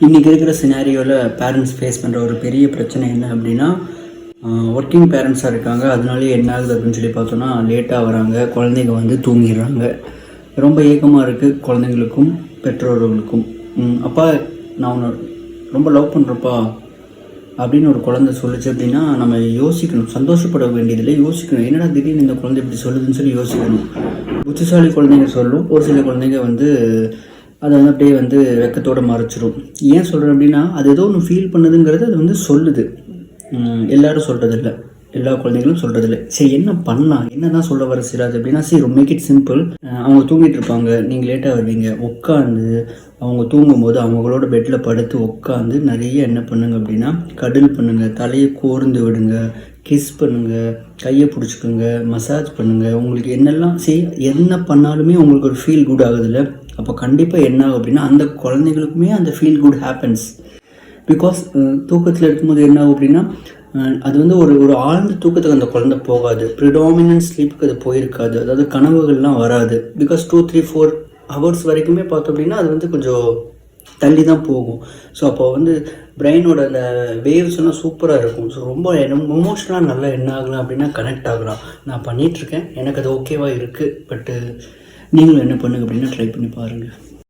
இன்றைக்கி இருக்கிற சினாரியோவில் parents face பண்ணுற ஒரு பெரிய பிரச்சனை என்ன அப்படின்னா, ஒர்க்கிங் பேரண்ட்ஸாக இருக்காங்க. அதனாலே என்ன ஆகுது அப்படின்னு சொல்லி பார்த்தோன்னா, லேட்டாக வராங்க, குழந்தைங்க வந்து தூங்கிடுறாங்க. ரொம்ப ஏக்கமாக இருக்குது குழந்தைங்களுக்கும் பெற்றோர்களுக்கும். அப்பா, நான் உன்னை ரொம்ப லவ் பண்ணுறப்பா அப்படின்னு ஒரு குழந்தை சொல்லிச்சு அப்படின்னா, நம்ம யோசிக்கணும். சந்தோஷப்பட வேண்டியதில்லை, யோசிக்கணும். என்னடா திடீர்னு இந்த குழந்தை இப்படி சொல்லுதுன்னு சொல்லி யோசிக்கணும். புத்திசாலி குழந்தைங்க சொல்லும், ஒரு சில குழந்தைங்க வந்து அதை வந்து அப்படியே வந்து வெக்கத்தோடு மறைச்சிரும். ஏன் சொல்கிறேன் அப்படின்னா, அது ஏதோ ஒன்று ஃபீல் பண்ணுதுங்கிறது அது வந்து சொல்லுது. எல்லோரும் சொல்கிறதில்ல, எல்லா குழந்தைங்களும் சொல்கிறதில்ல. சரி, என்ன பண்ணலாம், என்ன தான் சொல்ல வர சிராஜ் அப்படின்னா, சரி மேக் இட் சிம்பிள். அவங்க தூங்கிட்டு இருப்பாங்க, நீங்கள் லேட்டாக வருவீங்க. உட்காந்து அவங்க தூங்கும்போது அவங்களோட பெட்டில் படுத்து உட்காந்து நிறைய என்ன பண்ணுங்க அப்படின்னா, கடல் பண்ணுங்கள், தலையை கோர்ந்து விடுங்க, கிஸ் பண்ணுங்கள், கையை பிடிச்சிக்கோங்க, மசாஜ் பண்ணுங்கள். உங்களுக்கு என்னெல்லாம் என்ன பண்ணாலுமே உங்களுக்கு ஒரு ஃபீல் குட் ஆகுதுல்ல, அப்போ கண்டிப்பாக என்ன ஆகும் அப்படின்னா, அந்த குழந்தைங்களுக்குமே அந்த ஃபீல் குட் ஹேப்பன்ஸ். பிகாஸ் தூக்கத்தில் இருக்கும்போது என்ன ஆகும் அப்படின்னா, அது வந்து ஒரு ஆழ்ந்த தூக்கத்துக்கு அந்த குழந்தை போகாது, ப்ரிடாமினன்ட் ஸ்லீப்புக்கு அது போயிருக்காது. அதாவது கனவுகள்லாம் வராது. பிகாஸ் 2-3-4 ஹவர்ஸ் வரைக்குமே பார்த்தோம் அப்படின்னா அது வந்து கொஞ்சம் தள்ளி தான் போகும். ஸோ அப்போ வந்து பிரெயினோட அந்த வேவ்ஸ் எல்லாம் சூப்பராக இருக்கும். ஸோ ரொம்ப எமோஷனலாக நல்லா என்ன ஆகலாம் அப்படின்னா கனெக்ட் ஆகலாம். நான் பண்ணிகிட்ருக்கேன், எனக்கு அது ஓகேவாக இருக்குது. பட்டு நீங்களும் என்ன பண்ணுங்க அப்படின்னா ட்ரை பண்ணி பாருங்கள்.